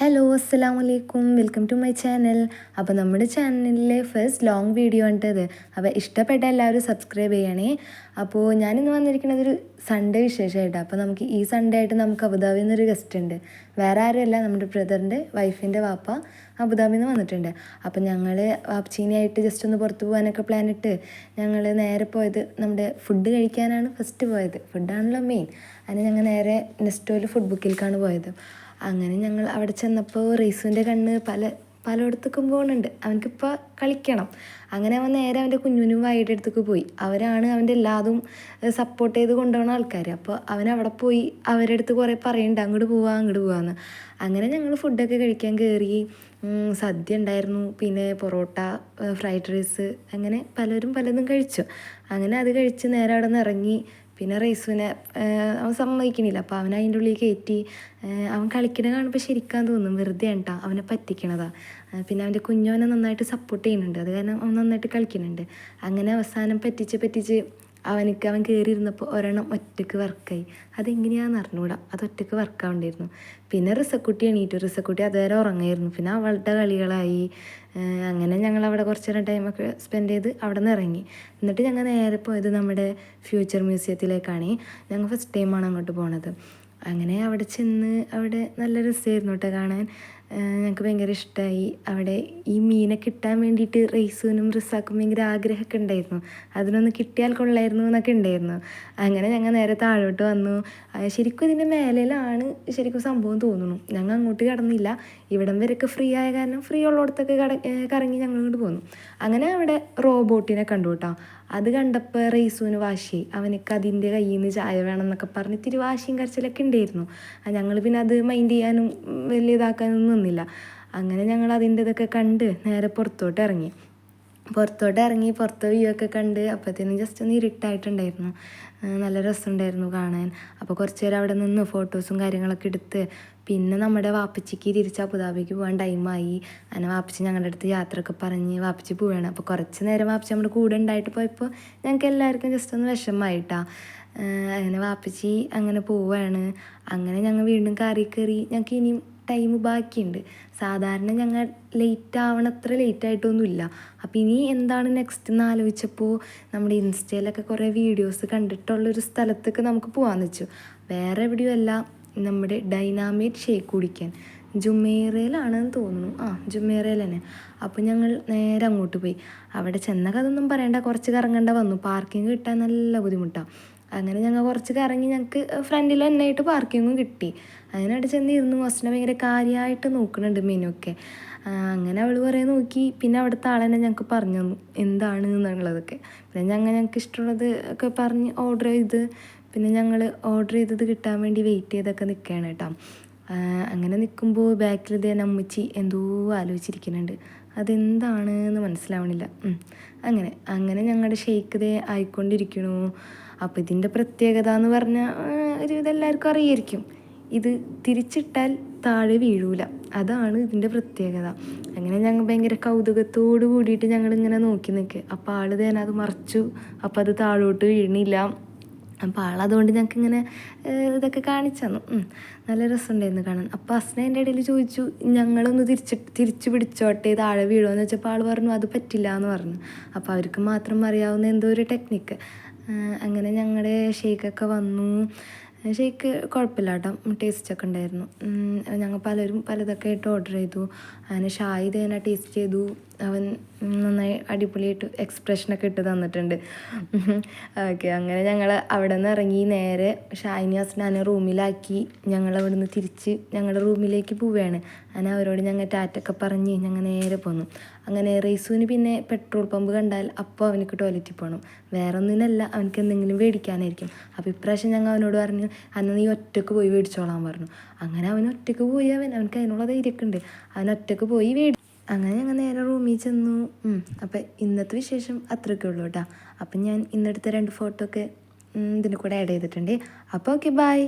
Hello അസ്സലാമു അലൈക്കും, welcome to my channel. അപ്പോൾ നമ്മുടെ ചാനലിലെ ഫസ്റ്റ് ലോങ് വീഡിയോ ആണിട്ടത്. അപ്പോൾ ഇഷ്ടപ്പെട്ട എല്ലാവരും സബ്സ്ക്രൈബ് ചെയ്യണേ. അപ്പോൾ ഞാനിന്ന് വന്നിരിക്കുന്നത് ഒരു സൺഡേ വിശേഷമായിട്ടാണ്. അപ്പോൾ നമുക്ക് ഈ സൺഡേ ആയിട്ട് നമുക്ക് അബുദാബിയിൽ നിന്നൊരു ഗസ്റ്റ് ഉണ്ട്. വേറെ ആരുമല്ല, നമ്മുടെ ബ്രദറിൻ്റെ വൈഫിൻ്റെ വാപ്പ അബുദാബിയിൽ നിന്ന് വന്നിട്ടുണ്ട്. അപ്പോൾ ഞങ്ങൾ വാപ്പച്ചീനിയായിട്ട് ജസ്റ്റ് ഒന്ന് പുറത്ത് പോകാനൊക്കെ പ്ലാൻ ഇട്ട് ഞങ്ങൾ നേരെ പോയത് നമ്മുടെ ഫുഡ് കഴിക്കാനാണ് ഫസ്റ്റ് പോയത്. ഫുഡാണല്ലോ മെയിൻ. അതിന് ഞങ്ങൾ നേരെ നെസ്റ്റോയിൽ ഫുഡ് ബുക്കിലേക്കാണ് പോയത്. അങ്ങനെ ഞങ്ങൾ അവിടെ ചെന്നപ്പോൾ റീസുവിൻ്റെ കണ്ണ് പലയിടത്തേക്കും പോകുന്നുണ്ട്. അവനക്കിപ്പോൾ കളിക്കണം. അങ്ങനെ അവൻ നേരെ അവൻ്റെ കുഞ്ഞുനും വായുടെ അടുത്തേക്ക് പോയി. അവരാണ് അവൻ്റെ എല്ലാതും സപ്പോർട്ട് ചെയ്ത് കൊണ്ടുപോകുന്ന ആൾക്കാർ. അപ്പോൾ അവൻ അവിടെ പോയി അവരുടെ അടുത്ത് കുറേ പറയുന്നുണ്ട്, അങ്ങോട്ട് പോവാന്ന്. അങ്ങനെ ഞങ്ങൾ ഫുഡൊക്കെ കഴിക്കാൻ കയറി. സദ്യ ഉണ്ടായിരുന്നു, പിന്നെ പൊറോട്ട, ഫ്രൈഡ് റൈസ്, അങ്ങനെ പലരും പലതും കഴിച്ചു. അങ്ങനെ അത് കഴിച്ച് നേരെ അവിടെ നിന്ന് ഇറങ്ങി. പിന്നെ റൈസുവിനെ അവൻ സമ്മതിക്കണില്ല. അപ്പോൾ അവൻ അതിൻ്റെ ഉള്ളിൽ കയറ്റി. അവൻ കളിക്കണ കാണുമ്പോൾ ശരിക്കാൻ തോന്നും വെറുതെ ഉണ്ടാ അവനെ പറ്റിക്കണതാ. പിന്നെ അവൻ്റെ കുഞ്ഞവനെ നന്നായിട്ട് സപ്പോർട്ട് ചെയ്യുന്നുണ്ട്. അത് കാരണം അവൻ നന്നായിട്ട് കളിക്കുന്നുണ്ട്. അങ്ങനെ അവസാനം പറ്റിച്ച് അവൻ കയറിയിരുന്നപ്പോൾ ഒരെണ്ണം ഒറ്റയ്ക്ക് വർക്കായി. അതെങ്ങനെയാണെന്ന് അറിഞ്ഞൂടാ, അത് ഒറ്റയ്ക്ക് വർക്കാവേണ്ടിയിരുന്നു. പിന്നെ റിസക്കുട്ടി എണീറ്റു. റിസക്കുട്ടി അതുവരെ ഉറങ്ങായിരുന്നു. പിന്നെ അവളുടെ കളികളായി. അങ്ങനെ ഞങ്ങൾ അവിടെ കുറച്ച് നേരം ടൈമൊക്കെ സ്പെൻഡ് ചെയ്ത് അവിടെ നിന്ന് ഇറങ്ങി. എന്നിട്ട് ഞങ്ങൾ നേരെ പോയത് നമ്മുടെ ഫ്യൂച്ചർ മ്യൂസിയത്തിലേക്കാണ്. ഞങ്ങൾ ഫസ്റ്റ് ടൈമാണ് അങ്ങോട്ട് പോണത്. അങ്ങനെ അവിടെ ചെന്ന് അവിടെ നല്ല രസമായിരുന്നു കേട്ടോ കാണാൻ. ഞങ്ങൾക്ക് ഭയങ്കര ഇഷ്ടമായി. അവിടെ ഈ മീനെ കിട്ടാൻ വേണ്ടിയിട്ട് റൈസുവിനും റിസാക്കും ഭയങ്കര ആഗ്രഹമൊക്കെ ഉണ്ടായിരുന്നു. അതിനൊന്ന് കിട്ടിയാൽ കൊള്ളായിരുന്നു എന്നൊക്കെ ഉണ്ടായിരുന്നു. അങ്ങനെ ഞങ്ങൾ നേരെ താഴോട്ട് വന്നു. ശരിക്കും ഇതിൻ്റെ മേലിലാണ് ശരിക്കും സംഭവം തോന്നുന്നു. ഞങ്ങൾ അങ്ങോട്ട് കടന്നില്ല. ഇവിടം വരെയൊക്കെ ഫ്രീ ആയ കാരണം ഫ്രീ ഉള്ളിടത്തൊക്കെ കറങ്ങി ഞങ്ങൾ ഇങ്ങോട്ട് പോന്നു. അങ്ങനെ അവിടെ റോബോട്ടിനെ കണ്ടു കേട്ടോ. അത് കണ്ടപ്പോൾ റൈസുവിന് വാശി. അവനക്ക് അതിൻ്റെ കയ്യിൽ നിന്ന് ചായ വേണം എന്നൊക്കെ പറഞ്ഞ് ഇത്തിരി വാശിയും കരച്ചിലൊക്കെ ഉണ്ടായിരുന്നു. ഞങ്ങൾ പിന്നെ അത് മൈൻഡ് ചെയ്യാനും വലിയ ഇതാക്കാനൊന്നും നിന്നില്ല. അങ്ങനെ ഞങ്ങൾ അതിൻ്റെ ഇതൊക്കെ കണ്ട് നേരെ പുറത്തോട്ട് ഇറങ്ങി. പുറത്തെ വ്യൂ ഒക്കെ കണ്ട് അപ്പോഴത്തേനും ജസ്റ്റ് ഒന്ന് ഇരുട്ടായിട്ടുണ്ടായിരുന്നു. നല്ല രസമുണ്ടായിരുന്നു കാണാൻ. അപ്പോൾ കുറച്ച് നേരം അവിടെ നിന്ന് ഫോട്ടോസും കാര്യങ്ങളൊക്കെ എടുത്ത് പിന്നെ നമ്മുടെ വാപ്പച്ചിക്ക് തിരിച്ച് അബുദാബിക്ക് പോകാൻ ടൈമായി. അങ്ങനെ വാപ്പച്ചി ഞങ്ങളുടെ അടുത്ത് യാത്രയൊക്കെ പറഞ്ഞ് വാപ്പച്ചി പോവുകയാണ്. അപ്പോൾ കുറച്ച് നേരം വാപ്പച്ചി നമ്മുടെ കൂടെ ഉണ്ടായിട്ട് പോയപ്പോൾ ഞങ്ങൾക്ക് എല്ലാവർക്കും ജസ്റ്റ് ഒന്ന് വിഷമമായിട്ടാണ്. അങ്ങനെ വാപ്പച്ചി അങ്ങനെ പോവുകയാണ്. അങ്ങനെ ഞങ്ങൾ വീണ്ടും കാറി കയറി. ഞങ്ങൾക്ക് ഇനിയും ടൈം ബാക്കിയുണ്ട്. സാധാരണ ഞങ്ങൾ ലേറ്റ് ആവണത്ര ലേറ്റായിട്ടൊന്നുമില്ല. അപ്പോൾ ഇനി എന്താണ് നെക്സ്റ്റ് എന്ന് ആലോചിച്ചപ്പോൾ നമ്മുടെ ഇൻസ്റ്റയിലൊക്കെ കുറേ വീഡിയോസ് കണ്ടിട്ടുള്ളൊരു സ്ഥലത്തേക്ക് നമുക്ക് പോകാമെന്ന് വെച്ചു. വേറെ എവിടെയുമല്ല, നമ്മുടെ ഡൈനാമൈറ്റ് ഷേക്ക് കുടിക്കാൻ ജുമേറയിലാണെന്ന് തോന്നുന്നു. ജുമേറയിൽ തന്നെ. അപ്പോൾ ഞങ്ങൾ നേരെ അങ്ങോട്ട് പോയി. അവിടെ ചെന്നൊക്കെ അതൊന്നും പറയണ്ട, കുറച്ച് കറങ്ങേണ്ട വന്നു. പാർക്കിംഗ് കിട്ടാൻ നല്ല ബുദ്ധിമുട്ടാണ്. അങ്ങനെ ഞങ്ങൾ കുറച്ച് കറങ്ങി. ഞങ്ങൾക്ക് ഫ്രണ്ടിൽ തന്നെയായിട്ട് പാർക്കിങ്ങും കിട്ടി. അങ്ങനെ അവിടെ ചെന്നിരുന്നു. ഹസ്ബൻഡ് ഭയങ്കര കാര്യമായിട്ട് നോക്കുന്നുണ്ട് മെനുവൊക്കെ. അങ്ങനെ അവൾ കുറേ നോക്കി. പിന്നെ അവിടുത്തെ ആളെന്നെ ഞങ്ങൾക്ക് പറഞ്ഞു തന്നു എന്താണ് എന്നുള്ളതൊക്കെ. പിന്നെ ഞങ്ങൾക്ക് ഇഷ്ടമുള്ളത് ഒക്കെ പറഞ്ഞ് ഓർഡർ ചെയ്ത്. പിന്നെ ഞങ്ങൾ ഓർഡർ ചെയ്തത് കിട്ടാൻ വേണ്ടി വെയിറ്റ് ചെയ്തൊക്കെ നിൽക്കുകയാണ് കേട്ടോ. അങ്ങനെ നിൽക്കുമ്പോൾ ബാക്കിൽ ഇതേ അമ്മച്ചി എന്തോ ആലോചിച്ചിരിക്കുന്നുണ്ട്. അതെന്താണ് എന്ന് മനസ്സിലാവണില്ല. അങ്ങനെ ഞങ്ങളുടെ ഷേക്ക് ഇതേ ആയിക്കൊണ്ടിരിക്കണു. അപ്പോൾ ഇതിൻ്റെ പ്രത്യേകത എന്ന് പറഞ്ഞാൽ ഇതെല്ലാവർക്കും അറിയായിരിക്കും. ഇത് തിരിച്ചിട്ടാൽ താഴെ വീഴൂല. അതാണ് ഇതിൻ്റെ പ്രത്യേകത. അങ്ങനെ ഞങ്ങൾ ഭയങ്കര കൗതുകത്തോട് കൂടിയിട്ട് ഞങ്ങളിങ്ങനെ നോക്കി നിൽക്കുക. അപ്പോൾ ആൾ തന്നെ അത് മറിച്ചു. അപ്പോൾ അത് താഴോട്ട് വീഴണില്ല. അപ്പോൾ ആളതുകൊണ്ട് ഞങ്ങൾക്ക് ഇങ്ങനെ ഇതൊക്കെ കാണിച്ചു തന്നു. നല്ല രസമുണ്ടായിരുന്നു കാണാൻ. അപ്പോൾ അസ്ന എൻ്റെ ഇടയിൽ ചോദിച്ചു, ഞങ്ങളൊന്ന് തിരിച്ചു പിടിച്ചോട്ടെ താഴെ വീഴുമെന്ന് വെച്ചപ്പോൾ ആൾ പറഞ്ഞു അത് പറ്റില്ല എന്ന് പറഞ്ഞു. അപ്പോൾ അവർക്ക് മാത്രം അറിയാവുന്ന എന്തോ ഒരു ടെക്നിക്ക്. അങ്ങനെ ഞങ്ങളുടെ ഷേക്കൊക്കെ വന്നു. ഷേക്ക് കുഴപ്പമില്ല കേട്ടോ, ടേസ്റ്റൊക്കെ ഉണ്ടായിരുന്നു. ഞങ്ങൾ പലരും പലതൊക്കെ ആയിട്ട് ഓർഡർ ചെയ്തു. അങ്ങനെ ഷാഹിദ് തന്നെ ടേസ്റ്റ് ചെയ്തു. അവൻ നന്നായി അടിപൊളിയായിട്ട് എക്സ്പ്രഷനൊക്കെ ഇട്ട് തന്നിട്ടുണ്ട്. ഓക്കെ, അങ്ങനെ ഞങ്ങൾ അവിടെ നിന്ന് ഇറങ്ങി നേരെ ഷാഹിനി ഹസ്നാനെ റൂമിലാക്കി. ഞങ്ങൾ അവിടെ നിന്ന് തിരിച്ച് ഞങ്ങളുടെ റൂമിലേക്ക് പോവുകയാണ്. അങ്ങനെ അവരോട് ഞങ്ങൾ ടാറ്റൊക്കെ പറഞ്ഞ് ഞങ്ങൾ നേരെ പോന്നു. അങ്ങനെ റൈസുവിന് പിന്നെ പെട്രോൾ പമ്പ് കണ്ടാൽ അപ്പോൾ അവനക്ക് ടോയ്ലറ്റിൽ പോകണം. വേറെ ഒന്നിനല്ല, അവനക്ക് എന്തെങ്കിലും മേടിക്കാനായിരിക്കും. അപ്പോൾ ഇപ്രാവശ്യം ഞങ്ങൾ അവനോട് പറഞ്ഞു, അന്ന് നീ ഒറ്റയ്ക്ക് പോയി മേടിച്ചോളാൻ പറഞ്ഞു. അങ്ങനെ അവൻ ഒറ്റയ്ക്ക് പോയി. അവനക്ക് അതിനുള്ള ധൈര്യമൊക്കെ ഉണ്ട്. അവൻ ഒറ്റയ്ക്ക് പോയി അങ്ങനെ ഞങ്ങൾ നേരെ റൂമിൽ ചെന്നു. അപ്പം ഇന്നത്തെ വിശേഷം അത്രയൊക്കെ ഉള്ളൂ കേട്ടോ. അപ്പം ഞാൻ ഇന്നെടുത്ത 2 ഫോട്ടോ ഒക്കെ ഇതിൻ്റെ കൂടെ ആഡ് ചെയ്തിട്ടുണ്ട്. അപ്പോൾ ഓക്കെ, ബൈ.